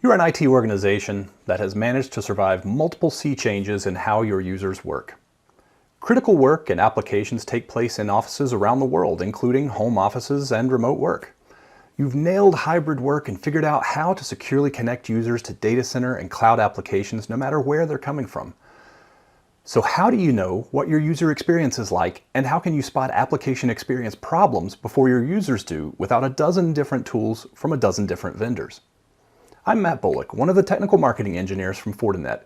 You're an IT organization that has managed to survive multiple sea changes in how your users work. Critical work and applications take place in offices around the world, including home offices and remote work. You've nailed hybrid work and figured out how to securely connect users to data center and cloud applications no matter where they're coming from. So how do you know what your user experience is like, and how can you spot application experience problems before your users do without a dozen different tools from a dozen different vendors? I'm Matt Bullock, one of the technical marketing engineers from Fortinet.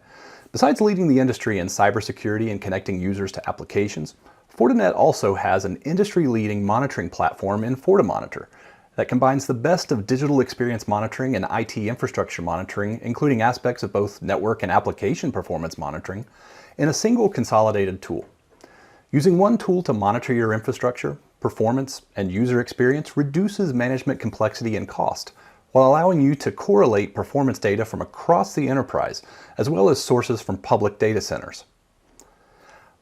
Besides leading the industry in cybersecurity and connecting users to applications, Fortinet also has an industry-leading monitoring platform in FortiMonitor that combines the best of digital experience monitoring and IT infrastructure monitoring, including aspects of both network and application performance monitoring, in a single consolidated tool. Using one tool to monitor your infrastructure, performance, and user experience reduces management complexity and cost, while allowing you to correlate performance data from across the enterprise, as well as sources from public data centers.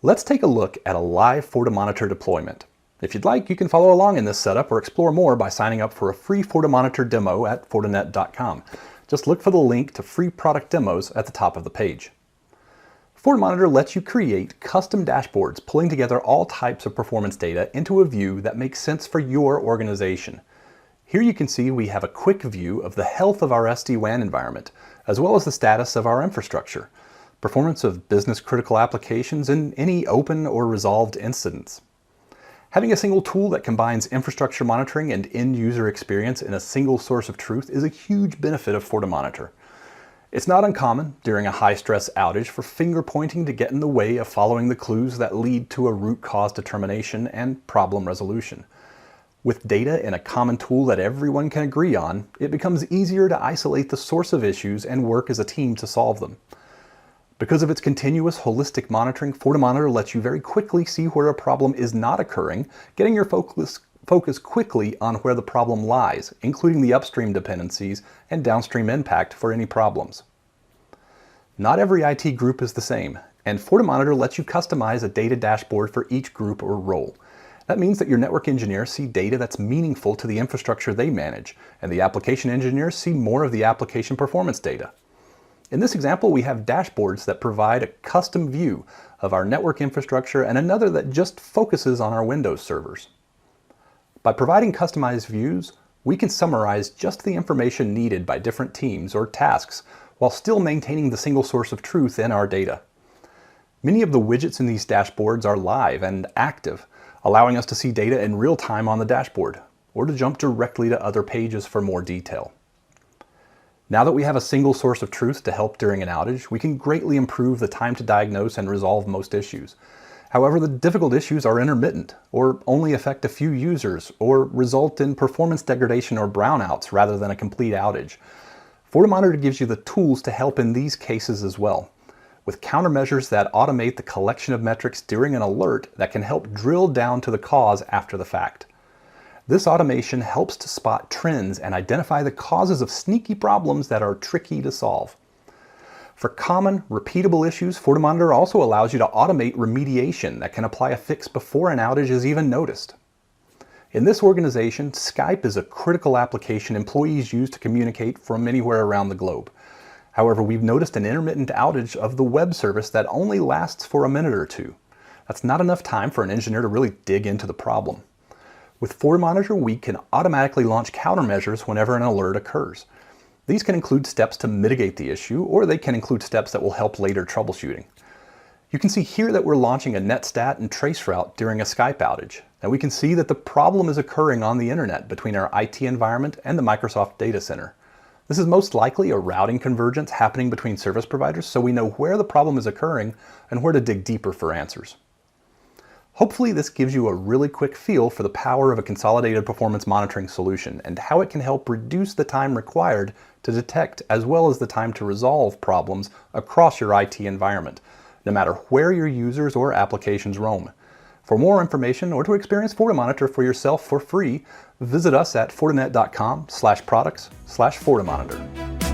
Let's take a look at a live FortiMonitor deployment. If you'd like, you can follow along in this setup or explore more by signing up for a free FortiMonitor demo at fortinet.com. Just look for the link to free product demos at the top of the page. FortiMonitor lets you create custom dashboards, pulling together all types of performance data into a view that makes sense for your organization. Here you can see we have a quick view of the health of our SD-WAN environment, as well as the status of our infrastructure, performance of business-critical applications, and any open or resolved incidents. Having a single tool that combines infrastructure monitoring and end-user experience in a single source of truth is a huge benefit of FortiMonitor. It's not uncommon during a high-stress outage for finger-pointing to get in the way of following the clues that lead to a root cause determination and problem resolution. With data in a common tool that everyone can agree on, it becomes easier to isolate the source of issues and work as a team to solve them. Because of its continuous holistic monitoring, FortiMonitor lets you very quickly see where a problem is not occurring, getting your focus quickly on where the problem lies, including the upstream dependencies and downstream impact for any problems. Not every IT group is the same, and FortiMonitor lets you customize a data dashboard for each group or role. That means that your network engineers see data that's meaningful to the infrastructure they manage, and the application engineers see more of the application performance data. In this example, we have dashboards that provide a custom view of our network infrastructure and another that just focuses on our Windows servers. By providing customized views, we can summarize just the information needed by different teams or tasks while still maintaining the single source of truth in our data. Many of the widgets in these dashboards are live and active, allowing us to see data in real time on the dashboard, or to jump directly to other pages for more detail. Now that we have a single source of truth to help during an outage, we can greatly improve the time to diagnose and resolve most issues. However, the difficult issues are intermittent, or only affect a few users, or result in performance degradation or brownouts rather than a complete outage. FortiMonitor gives you the tools to help in these cases as well, with countermeasures that automate the collection of metrics during an alert that can help drill down to the cause after the fact. This automation helps to spot trends and identify the causes of sneaky problems that are tricky to solve. For common, repeatable issues, FortiMonitor also allows you to automate remediation that can apply a fix before an outage is even noticed. In this organization, Skype is a critical application employees use to communicate from anywhere around the globe. However, we've noticed an intermittent outage of the web service that only lasts for a minute or two. That's not enough time for an engineer to really dig into the problem. With FortiMonitor, we can automatically launch countermeasures whenever an alert occurs. These can include steps to mitigate the issue, or they can include steps that will help later troubleshooting. You can see here that we're launching a netstat and traceroute during a Skype outage, and we can see that the problem is occurring on the internet between our IT environment and the Microsoft data center. This is most likely a routing convergence happening between service providers, so we know where the problem is occurring and where to dig deeper for answers. Hopefully this gives you a really quick feel for the power of a consolidated performance monitoring solution and how it can help reduce the time required to detect as well as the time to resolve problems across your IT environment, no matter where your users or applications roam. For more information or to experience FortiMonitor for yourself for free, visit us at fortinet.com/products/FortiMonitor.